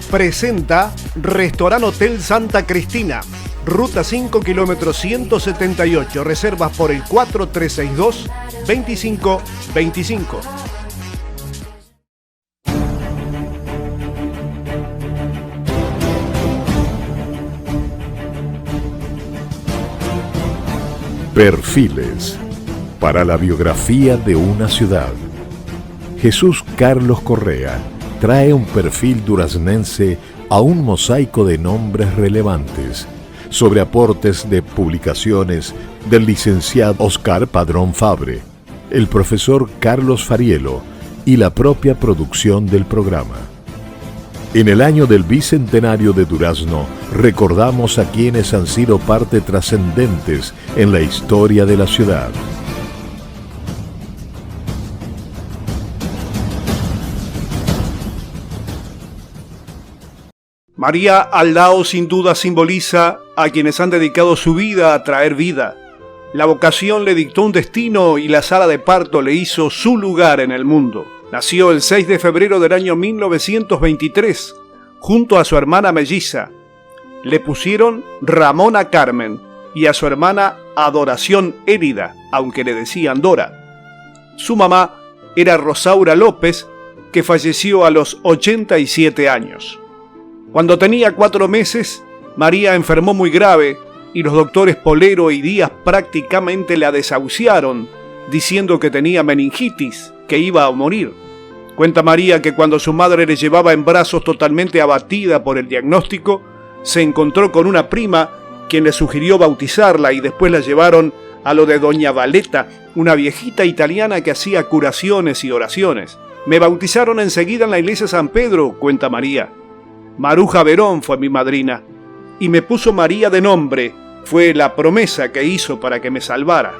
presenta Restaurant Hotel Santa Cristina, Ruta 5, kilómetro 178, reservas por el 4362-2525. Perfiles para la biografía de una ciudad. Jesús Carlos Correa trae un perfil duraznense a un mosaico de nombres relevantes, sobre aportes de publicaciones del licenciado Oscar Padrón Fabre, el profesor Carlos Farielo y la propia producción del programa. En el año del bicentenario de Durazno, recordamos a quienes han sido parte trascendentes en la historia de la ciudad. María Aldao sin duda simboliza a quienes han dedicado su vida a traer vida. La vocación le dictó un destino y la sala de parto le hizo su lugar en el mundo. Nació el 6 de febrero del año 1923, junto a su hermana melliza. Le pusieron Ramona Carmen y a su hermana Adoración Érida, aunque le decían Dora. Su mamá era Rosaura López, que falleció a los 87 años. Cuando tenía 4 meses, María enfermó muy grave y los doctores Polero y Díaz prácticamente la desahuciaron, diciendo que tenía meningitis, que iba a morir. Cuenta María que cuando su madre le llevaba en brazos totalmente abatida por el diagnóstico, se encontró con una prima quien le sugirió bautizarla y después la llevaron a lo de Doña Valeta, una viejita italiana que hacía curaciones y oraciones. Me bautizaron enseguida en la iglesia San Pedro, cuenta María. Maruja Verón fue mi madrina, y me puso María de nombre, fue la promesa que hizo para que me salvara.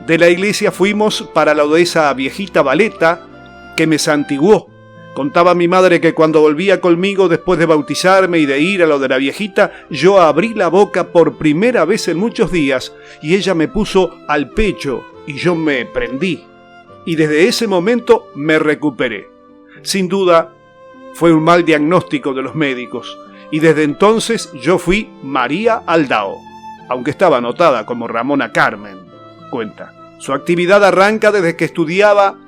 De la iglesia fuimos para lo de esa viejita Valeta, que me santiguó. Contaba mi madre que cuando volvía conmigo después de bautizarme y de ir a lo de la viejita, yo abrí la boca por primera vez en muchos días, y ella me puso al pecho, y yo me prendí. Y desde ese momento me recuperé. Sin duda, fue un mal diagnóstico de los médicos, y desde entonces yo fui María Aldao, aunque estaba anotada como Ramona Carmen, cuenta. Su actividad arranca desde que estudiaba,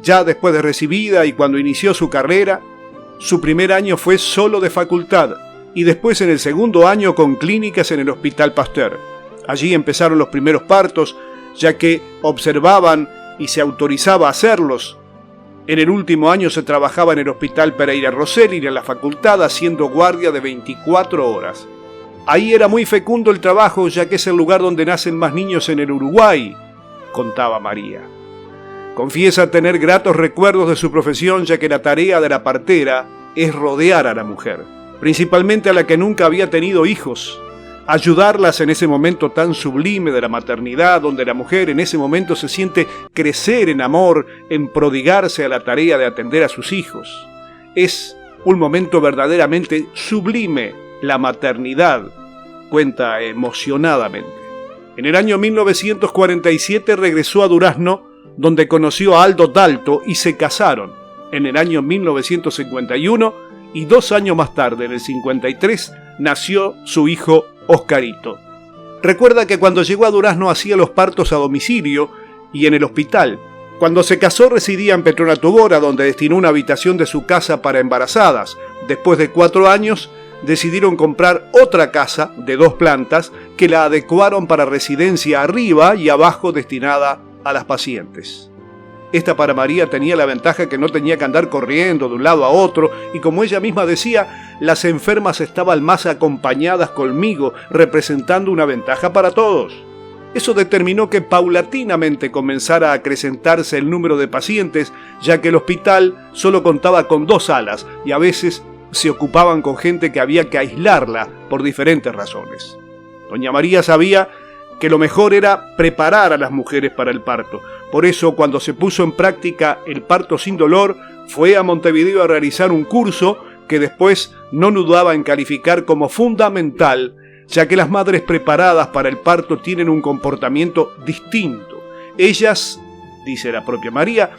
ya después de recibida y cuando inició su carrera. Su primer año fue solo de facultad, y después en el segundo año con clínicas en el Hospital Pasteur. Allí empezaron los primeros partos, ya que observaban y se autorizaba a hacerlos. En el último año se trabajaba en el Hospital Pereira Rosell y en la facultad haciendo guardia de 24 horas. Ahí era muy fecundo el trabajo, ya que es el lugar donde nacen más niños en el Uruguay, contaba María. Confiesa tener gratos recuerdos de su profesión, ya que la tarea de la partera es rodear a la mujer, principalmente a la que nunca había tenido hijos. Ayudarlas en ese momento tan sublime de la maternidad, donde la mujer en ese momento se siente crecer en amor, en prodigarse a la tarea de atender a sus hijos. Es un momento verdaderamente sublime, la maternidad, cuenta emocionadamente. En el año 1947 regresó a Durazno, donde conoció a Aldo Dalto y se casaron. En el año 1951 y 2 años más tarde, en el 53, nació su hijo Oscarito. Recuerda que cuando llegó a Durazno hacía los partos a domicilio y en el hospital. Cuando se casó residía en Petronato Gora, donde destinó una habitación de su casa para embarazadas. Después de 4 años decidieron comprar otra casa de 2 plantas que la adecuaron para residencia arriba y abajo destinada a las pacientes. Esta para María tenía la ventaja que no tenía que andar corriendo de un lado a otro y, como ella misma decía, las enfermas estaban más acompañadas conmigo, representando una ventaja para todos. Eso determinó que paulatinamente comenzara a acrecentarse el número de pacientes, ya que el hospital solo contaba con 2 salas y a veces se ocupaban con gente que había que aislarla por diferentes razones. Doña María sabía que lo mejor era preparar a las mujeres para el parto. Por eso, cuando se puso en práctica el parto sin dolor, fue a Montevideo a realizar un curso que después no dudaba en calificar como fundamental, ya que las madres preparadas para el parto tienen un comportamiento distinto. Ellas, dice la propia María,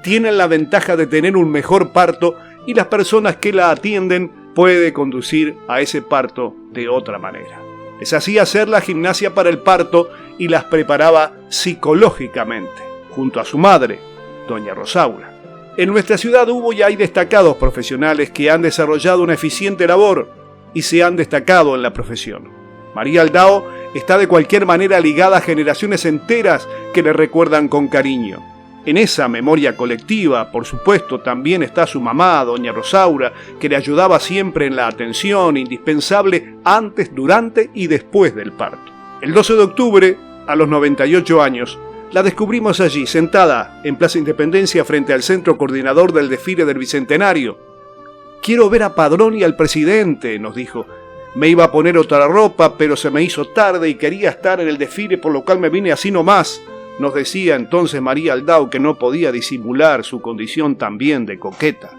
tienen la ventaja de tener un mejor parto y las personas que la atienden puede conducir a ese parto de otra manera. Les hacía hacer la gimnasia para el parto y las preparaba psicológicamente, junto a su madre, doña Rosaura. En nuestra ciudad hubo y hay destacados profesionales que han desarrollado una eficiente labor y se han destacado en la profesión. María Aldao está de cualquier manera ligada a generaciones enteras que le recuerdan con cariño. En esa memoria colectiva, por supuesto, también está su mamá, doña Rosaura, que le ayudaba siempre en la atención indispensable antes, durante y después del parto. El 12 de octubre, a los 98 años, la descubrimos allí, sentada en Plaza Independencia frente al centro coordinador del desfile del Bicentenario. «Quiero ver a Padrón y al presidente», nos dijo. «Me iba a poner otra ropa, pero se me hizo tarde y quería estar en el desfile, por lo cual me vine así nomás», nos decía entonces María Aldao, que no podía disimular su condición también de coqueta.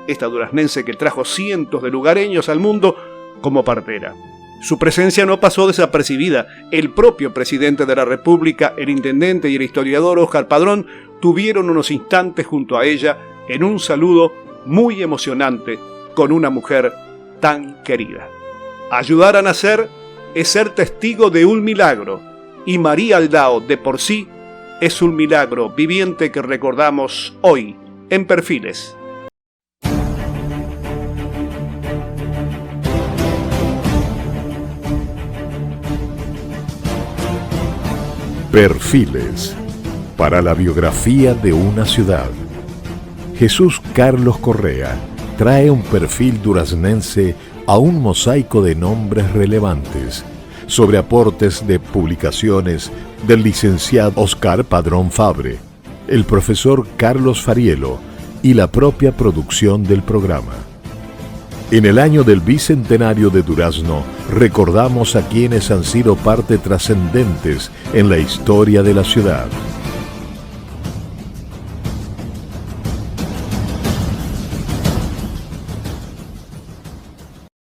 Esta duraznense que trajo cientos de lugareños al mundo como partera. Su presencia no pasó desapercibida. El propio presidente de la República, el intendente y el historiador Óscar Padrón tuvieron unos instantes junto a ella en un saludo muy emocionante con una mujer tan querida. Ayudar a nacer es ser testigo de un milagro, y María Aldao de por sí es un milagro viviente que recordamos hoy en Perfiles. Perfiles para la biografía de una ciudad. Jesús Carlos Correa trae un perfil duraznense a un mosaico de nombres relevantes, sobre aportes de publicaciones del licenciado Óscar Padrón Fabre, el profesor Carlos Farielo y la propia producción del programa. En el año del Bicentenario de Durazno, recordamos a quienes han sido parte trascendentes en la historia de la ciudad.